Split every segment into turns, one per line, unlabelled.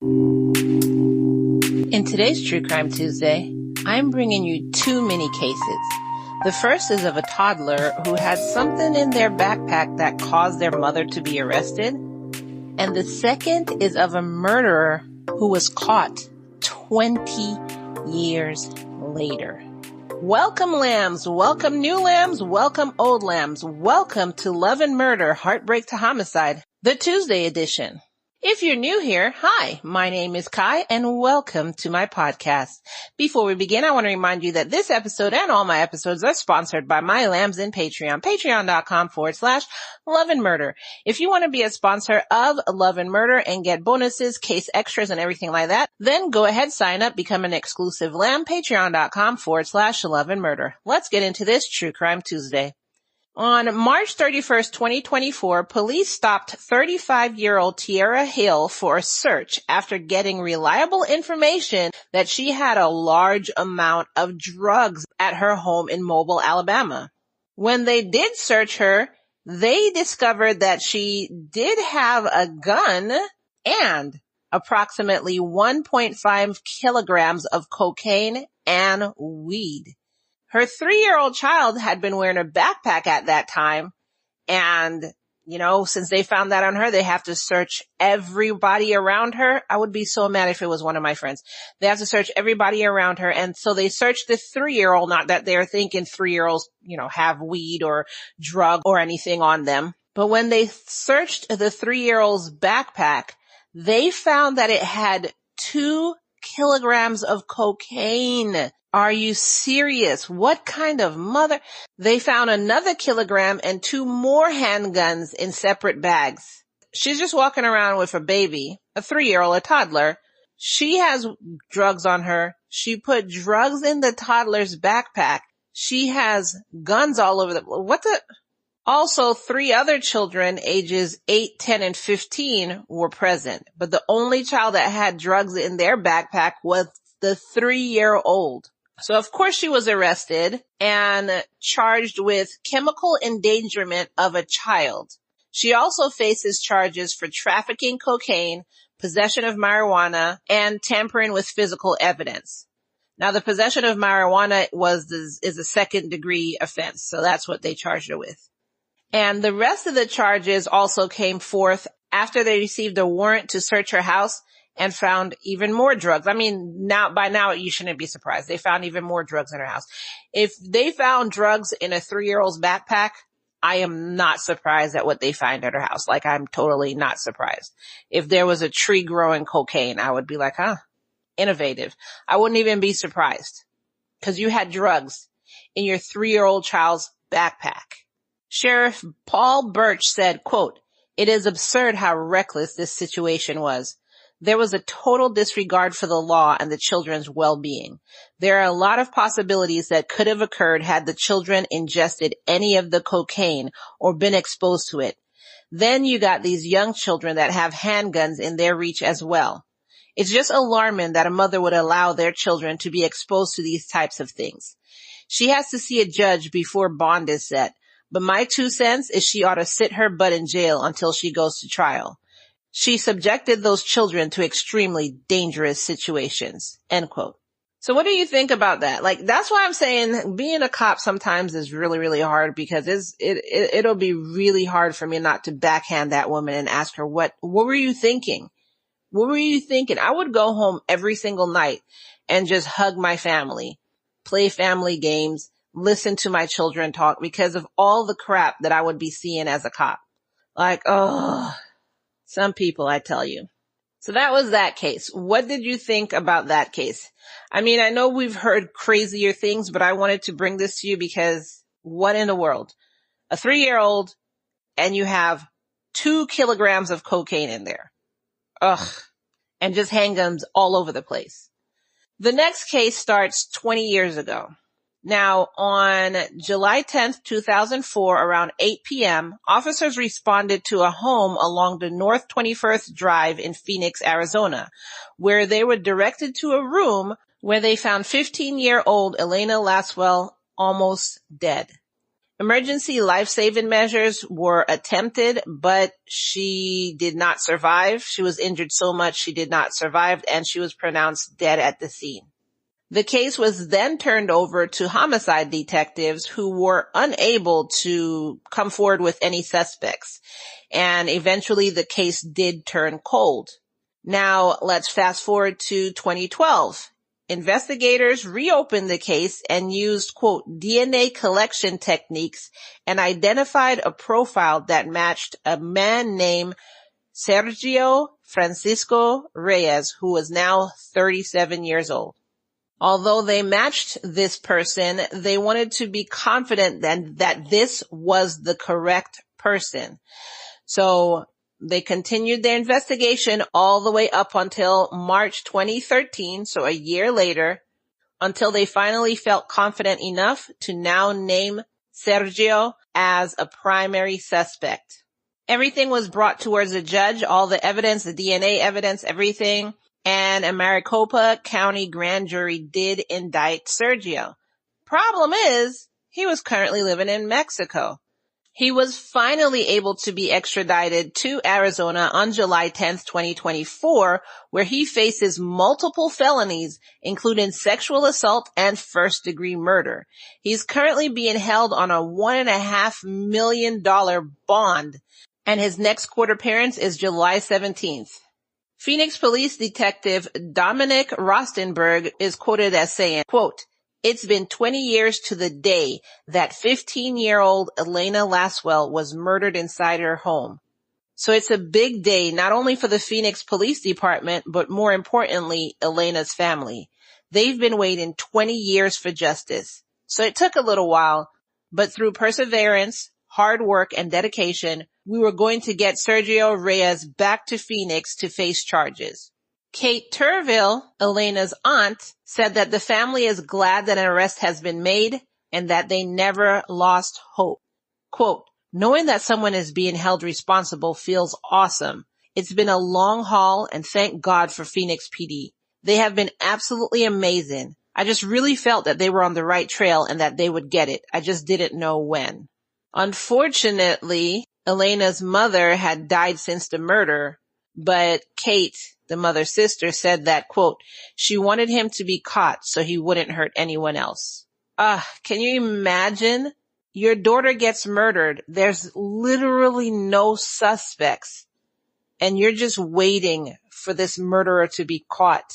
In today's True Crime Tuesday, I'm bringing you two mini cases. The first is of a toddler who had something in their backpack that caused their mother to be arrested. And the second is of a murderer who was caught 20 years later. Welcome, lambs. Welcome, new lambs. Welcome, old lambs. Welcome to Love and Murder, Heartbreak to Homicide, the Tuesday edition. If you're new here, hi, my name is Kai and welcome to my podcast. Before we begin, I want to remind you that this episode and all my episodes are sponsored by my lambs in Patreon, patreon.com/Love and Murder. If you want to be a sponsor of Love and Murder and get bonuses, case extras and everything like that, then go ahead, sign up, become an exclusive lamb, patreon.com/Love and Murder. Let's get into this True Crime Tuesday. On March 31st, 2024, police stopped 35-year-old Tiara Hill for a search after getting reliable information that she had a large amount of drugs at her home in Mobile, Alabama. When they did search her, they discovered that she did have a gun and approximately 1.5 kilograms of cocaine and weed. Her 3-year-old child had been wearing a backpack at that time. And, since they found that on her, they have to search everybody around her. I would be so mad if it was one of my friends. They have to search everybody around her. And so they searched the 3-year-old, not that they're thinking 3-year-olds, have weed or drug or anything on them. But when they searched the 3-year-old's backpack, they found that it had 2 kilograms of cocaine. Are you serious? What kind of mother? They found another kilogram and 2 more handguns in separate bags. She's just walking around with a baby, a 3-year-old, a toddler. She has drugs on her. She put drugs in the toddler's backpack. She has guns all over Also, 3 other children, ages 8, 10, and 15 were present. But the only child that had drugs in their backpack was the 3-year-old. So of course she was arrested and charged with chemical endangerment of a child. She also faces charges for trafficking cocaine, possession of marijuana, and tampering with physical evidence. Now the possession of marijuana is a second-degree offense, so that's what they charged her with. And the rest of the charges also came forth after they received a warrant to search her house and found even more drugs. I mean, by now you shouldn't be surprised. They found even more drugs in her house. If they found drugs in a 3-year-old's backpack, I am not surprised at what they find at her house. Like, I'm totally not surprised. If there was a tree growing cocaine, I would be like, innovative. I wouldn't even be surprised because you had drugs in your 3-year-old child's backpack. Sheriff Paul Birch said, quote, "It is absurd how reckless this situation was. There was a total disregard for the law and the children's well-being. There are a lot of possibilities that could have occurred had the children ingested any of the cocaine or been exposed to it. Then you got these young children that have handguns in their reach as well. It's just alarming that a mother would allow their children to be exposed to these types of things. She has to see a judge before bond is set, but my 2 cents is she ought to sit her butt in jail until she goes to trial. She subjected those children to extremely dangerous situations," end quote. So what do you think about that? Like, that's why I'm saying being a cop sometimes is really, really hard because it'll be really hard for me not to backhand that woman and ask her, what were you thinking? What were you thinking? I would go home every single night and just hug my family, play family games, listen to my children talk because of all the crap that I would be seeing as a cop. Like, some people, I tell you. So that was that case. What did you think about that case? I mean, I know we've heard crazier things, but I wanted to bring this to you because what in the world? A 3-year-old and you have 2 kilograms of cocaine in there. Ugh. And just handguns all over the place. The next case starts 20 years ago. Now, on July 10th, 2004, around 8 p.m., officers responded to a home along the North 21st Drive in Phoenix, Arizona, where they were directed to a room where they found 15-year-old Elena Laswell almost dead. Emergency life-saving measures were attempted, but she did not survive. She was injured so much she did not survive, and she was pronounced dead at the scene. The case was then turned over to homicide detectives who were unable to come forward with any suspects. And eventually the case did turn cold. Now let's fast forward to 2012. Investigators reopened the case and used, quote, DNA collection techniques and identified a profile that matched a man named Sergio Francisco Reyes, who was now 37 years old. Although they matched this person, they wanted to be confident that this was the correct person. So they continued their investigation all the way up until March 2013, so a year later, until they finally felt confident enough to now name Sergio as a primary suspect. Everything was brought towards the judge, all the evidence, the DNA evidence, everything. And a Maricopa County grand jury did indict Sergio. Problem is, he was currently living in Mexico. He was finally able to be extradited to Arizona on July 10th, 2024, where he faces multiple felonies, including sexual assault and first-degree murder. He's currently being held on a $1.5 million bond, and his next court appearance is July 17th. Phoenix Police Detective Dominic Rostenberg is quoted as saying, quote, "It's been 20 years to the day that 15-year-old Elena Laswell was murdered inside her home. So it's a big day, not only for the Phoenix Police Department, but more importantly, Elena's family. They've been waiting 20 years for justice. So it took a little while, but through perseverance, hard work, and dedication, we were going to get Sergio Reyes back to Phoenix to face charges." Kate Turville, Elena's aunt, said that the family is glad that an arrest has been made and that they never lost hope. Quote, "Knowing that someone is being held responsible feels awesome. It's been a long haul, and thank God for Phoenix PD. They have been absolutely amazing. I just really felt that they were on the right trail and that they would get it. I just didn't know when." Unfortunately, Elena's mother had died since the murder, but Kate, the mother's sister, said that, quote, "She wanted him to be caught so he wouldn't hurt anyone else." Can you imagine? Your daughter gets murdered. There's literally no suspects, and you're just waiting for this murderer to be caught,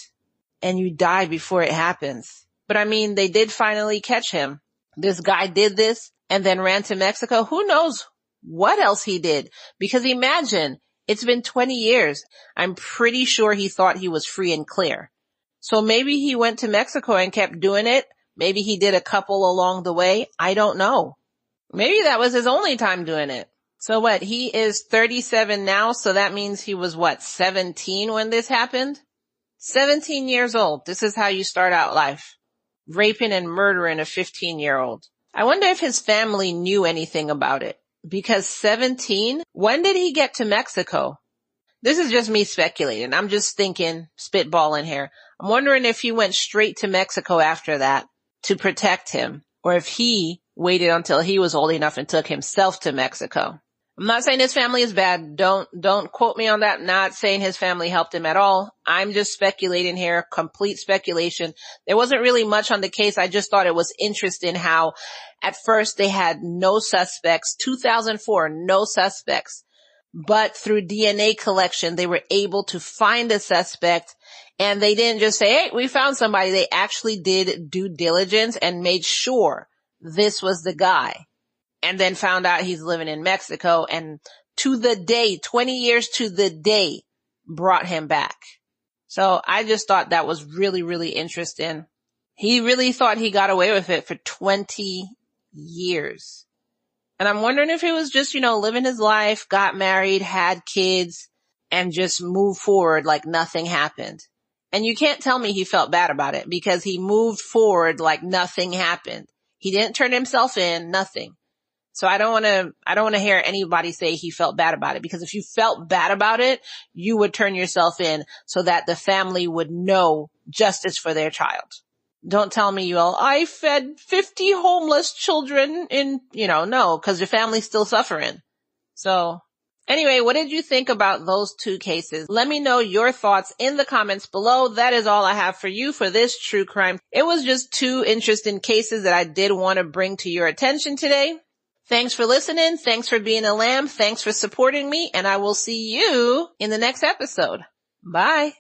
and you die before it happens. But I mean, they did finally catch him. This guy did this and then ran to Mexico. Who knows what else he did? Because imagine, it's been 20 years. I'm pretty sure he thought he was free and clear. So maybe he went to Mexico and kept doing it. Maybe he did a couple along the way. I don't know. Maybe that was his only time doing it. So what? He is 37 now. So that means he was 17 when this happened? 17 years old. This is how you start out life. Raping and murdering a 15-year-old. I wonder if his family knew anything about it. Because 17? When did he get to Mexico? This is just me speculating. I'm just thinking, spitballing here. I'm wondering if he went straight to Mexico after that to protect him, or if he waited until he was old enough and took himself to Mexico. I'm not saying his family is bad. Don't quote me on that. Not saying his family helped him at all. I'm just speculating here, complete speculation. There wasn't really much on the case. I just thought it was interesting how at first they had no suspects. 2004, no suspects. But through DNA collection, they were able to find a suspect, and they didn't just say, "Hey, we found somebody." They actually did due diligence and made sure this was the guy. And then found out he's living in Mexico, and to the day, 20 years to the day, brought him back. So I just thought that was really, really interesting. He really thought he got away with it for 20 years. And I'm wondering if he was just, living his life, got married, had kids, and just moved forward like nothing happened. And you can't tell me he felt bad about it, because he moved forward like nothing happened. He didn't turn himself in, nothing. So I don't want to hear anybody say he felt bad about it, because if you felt bad about it, you would turn yourself in so that the family would know justice for their child. Don't tell me I fed 50 homeless children no, because your family's still suffering. So anyway, what did you think about those two cases? Let me know your thoughts in the comments below. That is all I have for you for this true crime. It was just two interesting cases that I did want to bring to your attention today. Thanks for listening. Thanks for being a lamb. Thanks for supporting me. And I will see you in the next episode. Bye.